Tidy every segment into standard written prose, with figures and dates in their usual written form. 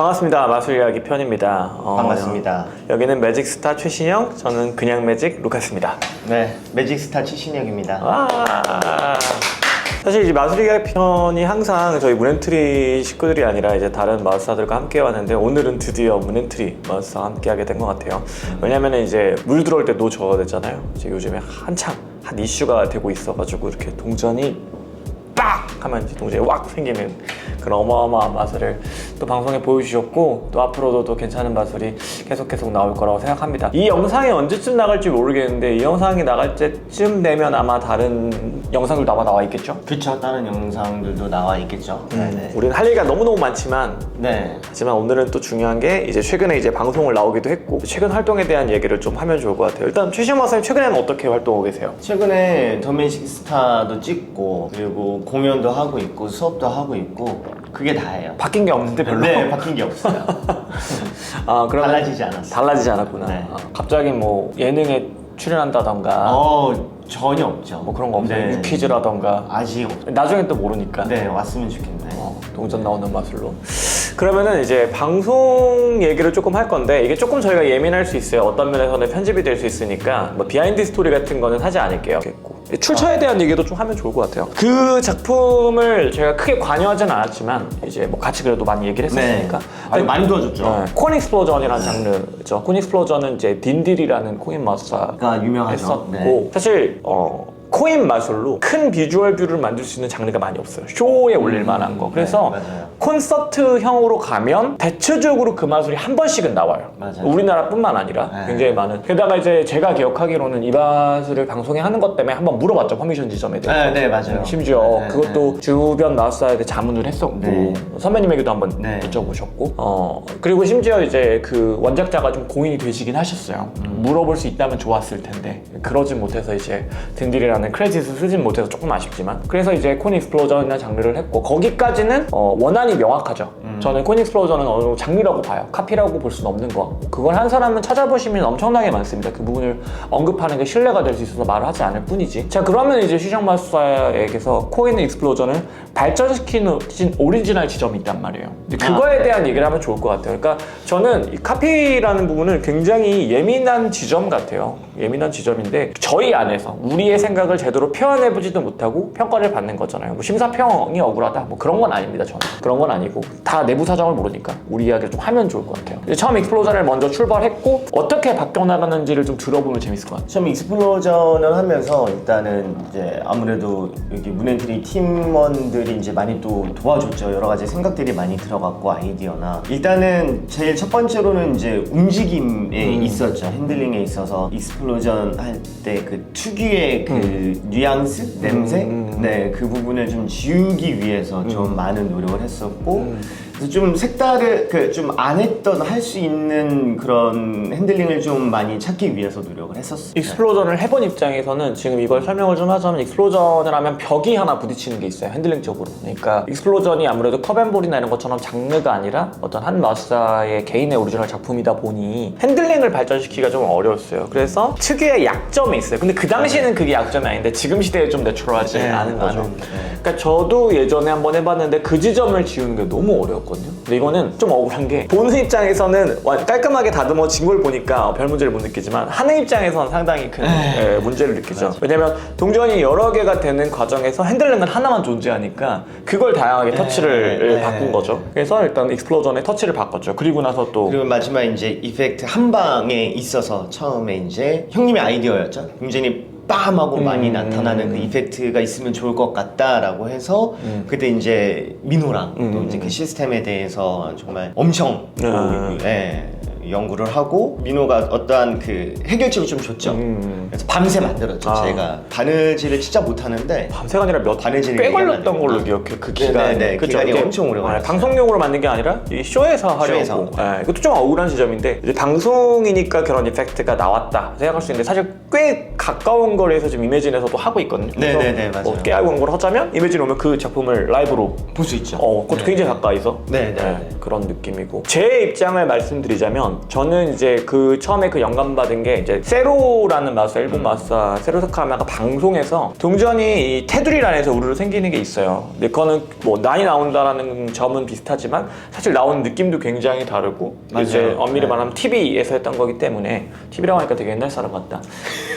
반갑습니다. 마술 이야기 편입니다. 반갑습니다. 여기는 매직스타 최신영, 저는 그냥 매직 루카스입니다. 네, 매직스타 최신혁입니다. 사실 이제 마술 이야기 편이 항상 저희 문엔트리 식구들이 아니라 이제 다른 마술사들과 함께 왔는데, 오늘은 드디어 문엔트리 마술사와 함께 하게 된 것 같아요. 왜냐면 이제 물 들어올 때 노 저어야 되잖아요. 이제 요즘에 한창 한 이슈가 되고 있어가지고 이렇게 동전이 빡! 하면 이제 동전이 왁 생기는 그런 어마어마한 마술을 또 방송에 보여주셨고, 또 앞으로도 또 괜찮은 마술이 계속 나올 거라고 생각합니다. 이 영상이 언제쯤 나갈지 모르겠는데, 이 영상이 나갈 때쯤 되면 아마 다른 영상들도 아마 나와 있겠죠? 그쵸, 다른 영상들도 나와 있겠죠. 네네. 우리는 할 얘기가 너무너무 많지만, 네. 하지만 오늘은 또 중요한 게 이제 최근에 이제 방송을 나오기도 했고, 최근 활동에 대한 얘기를 좀 하면 좋을 것 같아요. 일단 최시영 박사님 최근에는 어떻게 활동하고 계세요? 최근에 더 매직스타도 찍고, 그리고 공연도 하고 있고, 수업도 하고 있고, 그게 다예요. 바뀐 게 없는데 별로? 네, 바뀐 게 없어요. 그러면 달라지지 않았어요. 달라지지 않았구나. 네. 갑자기 뭐 예능에 출연한다던가 전혀 없죠. 뭐 그런 거 없어요? 네. 유퀴즈라던가. 아직 없죠. 나중엔 또 모르니까. 네, 왔으면 좋겠네. 동전 나오는 마술로. 그러면은 이제 방송 얘기를 조금 할 건데, 이게 조금 저희가 예민할 수 있어요. 어떤 면에서는 편집이 될 수 있으니까 뭐 비하인드 스토리 같은 거는 하지 않을게요. 출처에 대한 얘기도 좀 하면 좋을 것 같아요. 그 작품을 제가 크게 관여하진 않았지만 이제 뭐 같이 그래도 많이 얘기를 했었으니까. 아니, 많이 도와줬죠. 코인 익스플로전이라는 장르죠. 코인 익스플로전은 이제 딘딜이라는 코인 마술사가 유명하죠. 했었고, 네. 사실 코인 마술로 큰 비주얼 뷰를 만들 수 있는 장르가 많이 없어요. 쇼에 올릴 만한 거. 그래서 네, 맞아요. 콘서트형으로 가면 대체적으로 그 마술이 한 번씩은 나와요. 맞아요. 우리나라뿐만 아니라 네. 굉장히 많은. 게다가 이제 제가 기억하기로는 이 마술을 방송에 하는 것 때문에 한번 물어봤죠. 퍼미션 지점에 대해서. 네, 맞아요. 심지어 네, 그것도 주변 마술사에게 자문을 했었고, 네. 선배님에게도 한번 네. 여쭤보셨고, 그리고 심지어 이제 그 원작자가 좀 고인이 되시긴 하셨어요. 물어볼 수 있다면 좋았을 텐데 그러진 못해서 이제 딘딜이라는 크레딧을 쓰진 못해서 조금 아쉽지만, 그래서 이제 코인 익스플로전이라는 장르를 했고, 거기까지는 원한이 명확하죠. 저는 코인 익스플로전은 어느 정도 장르라고 봐요. 카피라고 볼 수는 없는 거. 그걸 한 사람은 찾아보시면 엄청나게 많습니다. 그 부분을 언급하는 게 신뢰가 될 수 있어서 말을 하지 않을 뿐이지. 자, 그러면 이제 시장 마술사에게서 코인 익스플로전을 발전시키는 오리지널 지점이 있단 말이에요. 근데 그거에 대한 얘기를 하면 좋을 것 같아요. 그러니까 저는 이 카피라는 부분을 굉장히 예민한 지점 같아요. 예민한 지점인데, 저희 안에서 우리의 생각을 제대로 표현해보지도 못하고 평가를 받는 거잖아요. 뭐 심사평이 억울하다, 뭐 그런 건 아닙니다. 저는 그런 건 아니고, 다 내부 사정을 모르니까 우리 이야기를 좀 하면 좋을 것 같아요. 이제 처음 익스플로전을 먼저 출발했고 어떻게 바뀌어나가는지를 좀 들어보면 재밌을 것 같아요. 처음 익스플로전을 하면서 일단은 이제 아무래도 여기 문엔트리 팀원들이 이제 많이 또 도와줬죠. 여러 가지 생각들이 많이 들어갔고, 아이디어나. 일단은 제일 첫 번째로는 이제 움직임에 있었죠. 핸들링에 있어서 익스플로전 할 때 그 특유의 그 뉘앙스, 냄새, 네, 그 부분을 좀 지우기 위해서 좀 많은 노력을 했었고. 그래서 좀 색다르게 좀 안 했던, 할 수 있는 그런 핸들링을 좀 많이 찾기 위해서 노력을 했었어요. 익스플로전을 해본 입장에서는 지금 이걸 설명을 좀 하자면, 익스플로전을 하면 벽이 하나 부딪히는 게 있어요. 핸들링적으로. 그러니까 익스플로전이 아무래도 컵앤볼이나 이런 것처럼 장르가 아니라 어떤 한 마술사의 개인의 오리지널 작품이다 보니 핸들링을 발전시키기가 좀 어려웠어요. 그래서 특유의 약점이 있어요. 근데 그 당시에는 그게 약점이 아닌데 지금 시대에 좀 내추럴하지 않은 거죠. 그러니까 저도 예전에 한번 해봤는데 그 지점을 지우는 게 너무 어려웠거든요. 근데 이거는 좀 억울한 게, 보는 입장에서는 깔끔하게 다듬어진 걸 보니까 별 문제를 못 느끼지만, 하는 입장에서는 상당히 큰 문제를 느끼죠. 맞아. 왜냐면 동전이 여러 개가 되는 과정에서 핸들링은 하나만 존재하니까 그걸 다양하게 터치를 바꾼 거죠. 그래서 일단 익스플로전의 터치를 바꿨죠. 그리고 나서 또 그리고 마지막 이제 이펙트 한 방에 있어서 처음에 이제 형님의 아이디어였죠. 굉장히 빰하고 많이 나타나는 그 이펙트가 있으면 좋을 것 같다라고 해서 그때 이제 민호랑 또 이제 그 시스템에 대해서 정말 엄청 연구를 하고, 민호가 어떠한 그 해결책을 좀 줬죠. 그래서 밤새 만들었죠. 제가 바느질을 진짜 못하는데 밤새가 아니라 바느질이 꽤 걸렸던 걸로 기억해. 그 기간. 네, 기간이 엄청 오래 걸렸어요. 방송용으로 만든 게 아니라 이 쇼에서 하려고. 쇼에서. 이것도 좀 억울한 지점인데, 이제 방송이니까 그런 이펙트가 나왔다 생각할 수 있는데, 사실 꽤 가까운 거리에서 지금 이매진에서도 하고 있거든요. 네네네, 맞아요. 꽤 알고 온 걸 하자면 이매진 오면 그 작품을 라이브로 볼 수 있죠. 그것도 굉장히 가까이서 네. 그런 느낌이고, 제 입장을 말씀드리자면 뭐냐면 저는 이제 그 처음에 그 영감 받은 게 이제 세로라는 마술사, 일본 마술사 세로 사카야마가 방송에서 동전이 이 테두리 안에서 우르르 생기는 게 있어요. 근데 그거는 뭐 난이 나온다라는 점은 비슷하지만 사실 나오는 느낌도 굉장히 다르고 맞아요. 이제 엄밀히 네. 말하면 TV에서 했던 거기 때문에 TV라고 하니까 되게 옛날 사람 같다.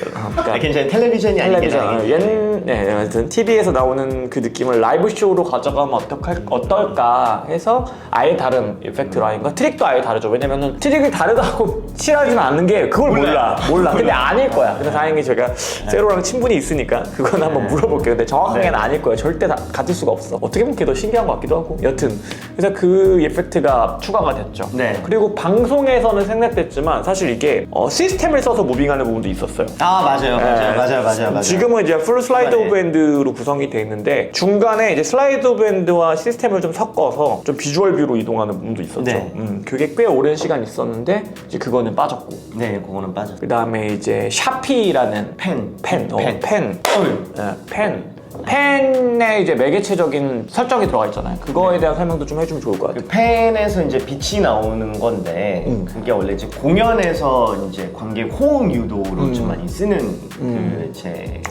그러니까 굉장히 텔레비전이 아니긴 텔레비전, 네, 하여튼 TV에서 나오는 그 느낌을 라이브 쇼로 가져가면 어떨까 해서 아예 다른 이펙트라인과 트릭도 아예 다르죠. 왜냐면은 트릭이 다르다고 싫어하지는 않는 게 그걸 몰라. 근데 아닐 거야. 근데 다행히 제가 세로랑 친분이 있으니까 그건 한번 물어볼게요. 근데 정확하게는 아닐 거예요. 절대 다 같을 수가 없어. 어떻게 보면 그게 더 신기한 것 같기도 하고. 여튼 그래서 그 이펙트가 추가가 됐죠. 네. 그리고 방송에서는 생략됐지만 사실 이게 시스템을 써서 무빙하는 부분도 있었어요. 아 맞아요. 네. 지금은 이제 풀 슬라이드 네. 오브 핸드로 구성이 되어 있는데 중간에 이제 슬라이드 오브 핸드와 시스템을 좀 섞어서 좀 비주얼 뷰로 이동하는 부분도 있었죠. 네. 그게 꽤 오랜 시간 있었는데 이제 그거는 빠졌고 네, 그거는 빠졌. 그 다음에 이제 샤피라는 펜. 펜에 이제 매개체적인 설정이 들어가 있잖아요. 그거에 대한 설명도 좀 해주면 좋을 것 같아요. 그 펜에서 이제 빛이 나오는 건데 그게 원래 이제 공연에서 이제 관객 호응 유도로 좀 많이 쓰는 그제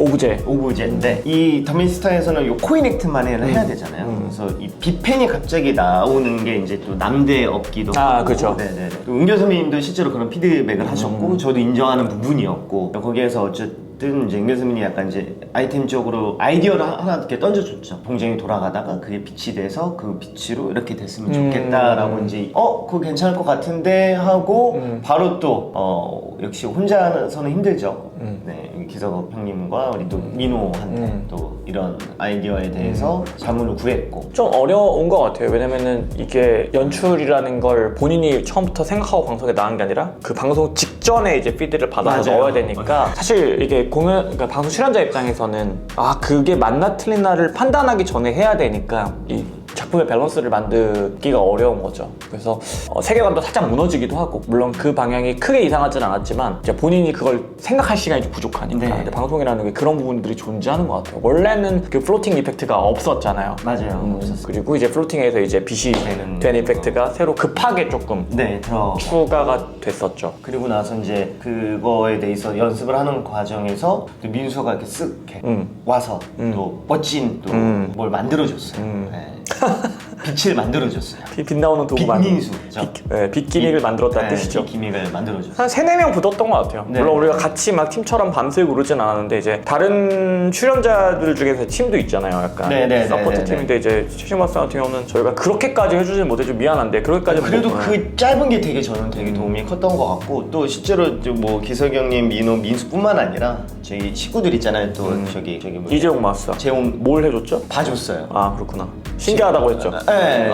오브제인데 이 더미스터에서는 요 코이넥트만 해야 되잖아요. 그래서 이 빛펜이 갑자기 나오는 게 이제 또 남대없기도 하고. 그렇죠. 네네. 은교 선배님도 실제로 그런 피드백을 하셨고 저도 인정하는 부분이었고 거기에서 어쨌든 이제 은교 선배님이 약간 이제 아이템적으로 아이디어를 하나 이렇게 던져줬죠. 동전이 돌아가다가 그게 빛이 돼서 그 빛으로 이렇게 됐으면 좋겠다라고 이제 그거 괜찮을 것 같은데 하고 바로 또 역시 혼자서는 힘들죠. 네, 기석업 형님과 우리 또 민호한테 또 이런 아이디어에 대해서 자문을 구했고 좀 어려운 것 같아요. 왜냐면은 이게 연출이라는 걸 본인이 처음부터 생각하고 방송에 나간 게 아니라 그 방송 직전에 이제 피드를 받아서 맞아요. 넣어야 되니까 사실 이게 그러니까 방송 출연자 입장에서는 그게 맞나 틀리나를 판단하기 전에 해야 되니까 이 작품의 밸런스를 만들기가 어려운 거죠. 그래서 세계관도 살짝 무너지기도 하고 물론 그 방향이 크게 이상하진 않았지만 이제 본인이 그걸 생각할 시간이 좀 부족하니까 네. 근데 방송이라는 게 그런 부분들이 존재하는 것 같아요. 원래는 그 플로팅 이펙트가 없었잖아요. 맞아요. 없었어요. 그리고 이제 플로팅에서 이제 빛이 된 이펙트가 새로 급하게 조금 네, 추가가 됐었죠. 그리고 나서 이제 그거에 대해서 연습을 하는 과정에서 또 민수가 이렇게 쓱 이렇게 와서 또 멋진 또 뭘 만들어줬어요. 네. 빛을 만들어줬어요. 빛 나오는 도구 빛민수. 빛 기믹을 만들었다는 네, 뜻이죠. 빛 기믹을 만들어줬어요. 한 3-4명 붙었던 것 같아요. 네. 물론 우리가 같이 막 팀처럼 밤새고 그러진 않았는데 이제 다른 출연자들 중에서 팀도 있잖아요. 약간 네, 서포트 네, 팀인데 이제 최신마스 같은 경우는 저희가 그렇게까지 해주진 못해 좀 미안한데 그렇게까지 그래도 그 짧은 게 되게 저는 되게 도움이 컸던 것 같고 또 실제로 뭐 기석이 형님, 민호, 민수뿐만 아니라 저희 식구들 있잖아요. 또 저기 뭐 이재용 마스터 재홍 뭘 해줬죠? 봐줬어요. 그렇구나. 신기하다고 했죠. 네,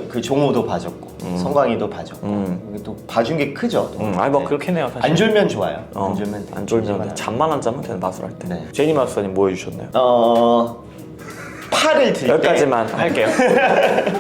그 종호도 봐줬고 성광이도 봐줬고 이게 또 봐준 게 크죠. 또. 뭐 그렇긴 해요 사실. 안 졸면 좋아요. 안 졸면 안 졸면 잠만 안 자면 되는 마술 할 때. 네. 제니 마술사님 뭐 해주셨나요? 팔을 들 때 여기까지만 할게요.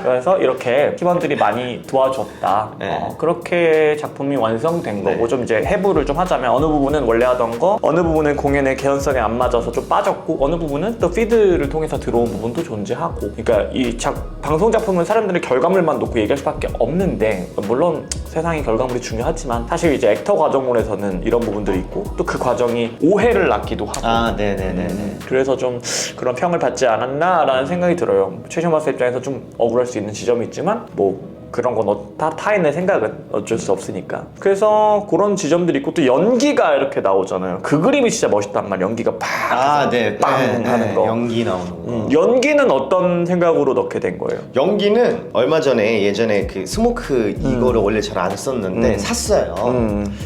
그래서 이렇게 팀원들이 많이 도와줬다. 네. 그렇게 작품이 완성된 거고 네. 좀 이제 해부를 좀 하자면 어느 부분은 원래 하던 거, 어느 부분은 공연의 개연성에 안 맞아서 좀 빠졌고 어느 부분은 또 피드를 통해서 들어온 부분도 존재하고 그러니까 이 방송 작품은 사람들이 결과물만 놓고 얘기할 수밖에 없는데 물론 세상의 결과물이 중요하지만 사실 이제 액터 과정물에서는 이런 부분들이 있고 또 그 과정이 오해를 낳기도 하고 네네네네. 그래서 좀 그런 평을 받지 않았나라는 생각이 들어요. 최신 마스 입장에서 좀 억울할 수 있는 지점이 있지만 뭐 그런 건 타인의 생각은 어쩔 수 없으니까. 그래서 그런 지점들이 있고 또 연기가 이렇게 나오잖아요. 그 그림이 진짜 멋있단 말이야. 연기가 팍 빵 하는 거. 연기 나오는 거. 연기는 어떤 생각으로 넣게 된 거예요? 연기는 얼마 전에 예전에 그 스모크 이거를 원래 잘 안 썼는데 샀어요.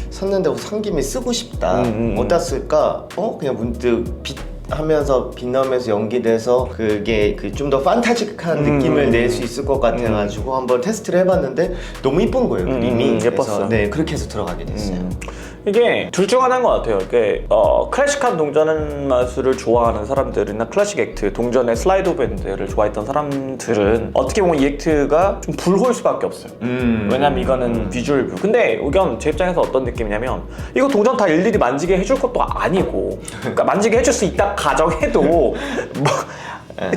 샀는데 산 김에 쓰고 싶다. 어디다 쓸까? 그냥 문득 하면서 빛 나오면서 연기돼서 그게 좀 더 판타직한 느낌을 낼 수 있을 것 같아가지고 한번 테스트를 해봤는데 너무 이쁜 거예요 그림이. 예뻤어요. 그래서 네, 그렇게 해서 들어가게 됐어요. 이게 둘 중 하나인 것 같아요. 이게 클래식한 동전 마술을 좋아하는 사람들이나 클래식 액트, 동전의 슬라이드 오브 핸드를 좋아했던 사람들은 어떻게 보면 이 액트가 좀 불호일 수밖에 없어요. 왜냐면 이거는 비주얼 뷰. 근데 의견 제 입장에서 어떤 느낌이냐면 이거 동전 다 일일이 만지게 해줄 것도 아니고 그러니까 만지게 해줄 수 있다 가정해도 뭐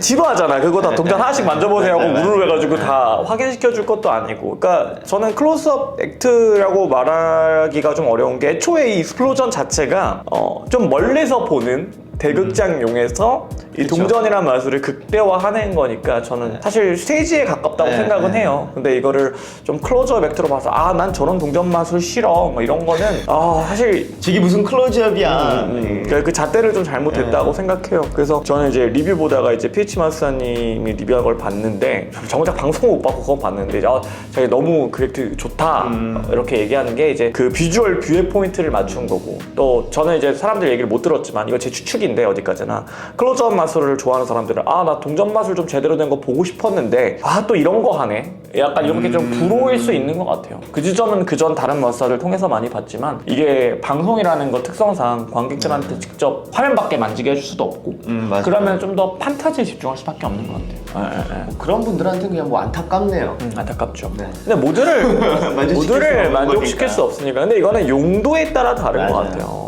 지루하잖아. 그거 다 동전 하나씩 만져보세요 하고 우르르 해가지고 다 확인시켜 줄 것도 아니고. 그러니까 저는 클로즈업 액트라고 말하기가 좀 어려운 게 애초에 이 스플로전 자체가 좀 멀리서 보는 대극장용에서 이 그쵸. 동전이란 마술을 극대화하는 거니까 저는 사실 스테이지에 가깝다고 생각은 해요. 근데 이거를 좀 클로즈업 액트로 봐서 난 저런 동전 마술 싫어 뭐 이런 거는 사실 저게 무슨 클로즈업이야. 그 잣대를 좀 잘못했다고 생각해요. 그래서 저는 이제 리뷰 보다가 이제 PH 마스터님이 리뷰한 걸 봤는데 정작 방송을 못 받고 그거 봤는데 자기 너무 그래픽 좋다 이렇게 얘기하는 게 이제 그 비주얼 뷰의 포인트를 맞춘 거고, 또 저는 이제 사람들 얘기를 못 들었지만 이거 제 추측인데 어디까지나 클로즈업 마술을 좋아하는 사람들은 나 동전 마술 좀 제대로 된 거 보고 싶었는데 또 이런 거 하네, 약간 이렇게 좀 부러울 수 있는 것 같아요. 그 지점은 그전 다른 마술을 통해서 많이 봤지만 이게 방송이라는 거 특성상 관객들한테 직접 화면 밖에 만지게 해줄 수도 없고 맞아요. 그러면 좀 더 판타지에 집중할 수밖에 없는 것 같아요. 그런 분들한테 그냥 뭐 안타깝네요. 안타깝죠. 네. 근데 모두를 만족시킬 만족시킬 수 없으니까. 근데 이거는 용도에 따라 다른 것 맞아요. 같아요.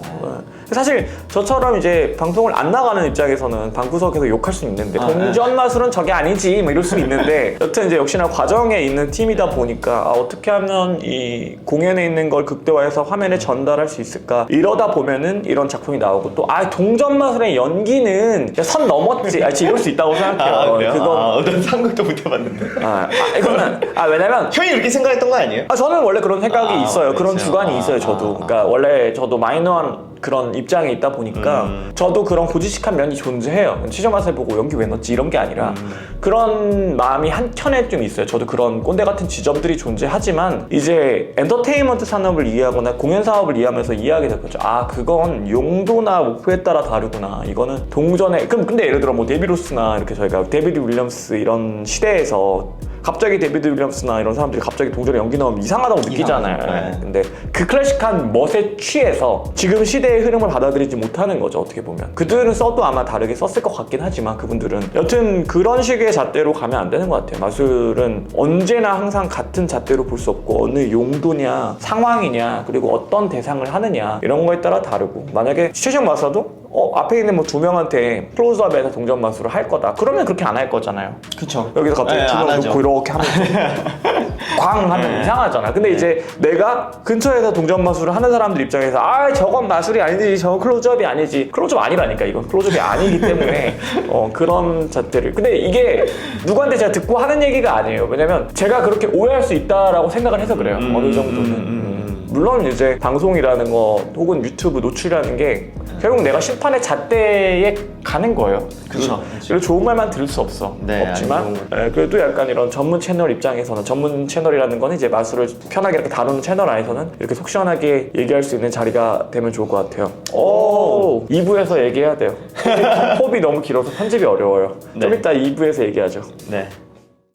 사실 저처럼 이제 방송을 안 나가는 입장에서는 방구석에서 욕할 수 있는데 동전 마술은 저게 아니지 뭐 이럴 수 있는데 여튼 이제 역시나 과정에 있는 팀이다 보니까 어떻게 하면 이 공연에 있는 걸 극대화해서 화면에 전달할 수 있을까, 이러다 보면은 이런 작품이 나오고, 또 동전 마술의 연기는 선 넘었지 이럴 수 있다고 생각해요. 그래요? 그건 어떤 상상도 못 해봤는데. 이거는 왜냐면 형이 이렇게 생각했던 거 아니에요? 저는 원래 그런 생각이 있어요. 그런 그렇죠. 주관이 있어요, 저도. 그러니까 원래 저도 마이너한 그런 입장에 있다 보니까 저도 그런 고지식한 면이 존재해요. 치저 맛을 보고 연기 왜 넣었지 이런 게 아니라 그런 마음이 한켠에 좀 있어요. 저도 그런 꼰대 같은 지점들이 존재하지만 이제 엔터테인먼트 산업을 이해하거나 공연 사업을 이해하면서 이해하게 될 거죠. 그건 용도나 목표에 따라 다르구나. 이거는 동전에 근데 예를 들어 뭐 데비 로스나 이렇게 저희가 데비드 윌리엄스 이런 시대에서 갑자기 데비드 윌리엄스나 이런 사람들이 갑자기 동전에 연기 넣으면 이상하다고 느끼잖아요. 네. 근데 그 클래식한 멋에 취해서 지금 시대의 흐름을 받아들이지 못하는 거죠, 어떻게 보면. 그들은 써도 아마 다르게 썼을 것 같긴 하지만 그분들은 여튼 그런 식의 잣대로 가면 안 되는 것 같아요. 마술은 언제나 항상 같은 잣대로 볼 수 없고 어느 용도냐 상황이냐 그리고 어떤 대상을 하느냐 이런 거에 따라 다르고, 만약에 시청 마술도 앞에 있는 뭐 두 명한테 클로즈업에서 동전 마술을 할 거다 그러면 그렇게 안 할 거잖아요. 그쵸. 여기서 갑자기 두 명 놓고 이렇게 하면 광 하면 이상하잖아. 근데 이제 내가 근처에서 동전 마술을 하는 사람들 입장에서 저건 마술이 아니지, 저건 클로즈업이 아니지. 클로즈업 아니라니까. 이건 클로즈업이 아니기 때문에 그런 잣대를. 근데 이게 누구한테 제가 듣고 하는 얘기가 아니에요. 왜냐면 제가 그렇게 오해할 수 있다라고 생각을 해서 그래요. 어느 정도는. 물론 이제 방송이라는 거 혹은 유튜브 노출이라는 게 결국 내가 심판의 잣대에 가는 거예요. 그쵸. 그리고 좋은 말만 들을 수 없어. 네, 없지만 그래도 약간 이런 전문 채널 입장에서는, 전문 채널이라는 건 이제 마술을 편하게 이렇게 다루는 채널 안에서는 이렇게 속 시원하게 얘기할 수 있는 자리가 되면 좋을 것 같아요. 2부에서 얘기해야 돼요. 홉이 너무 길어서 편집이 어려워요. 좀 네. 이따 2부에서 얘기하죠. 네.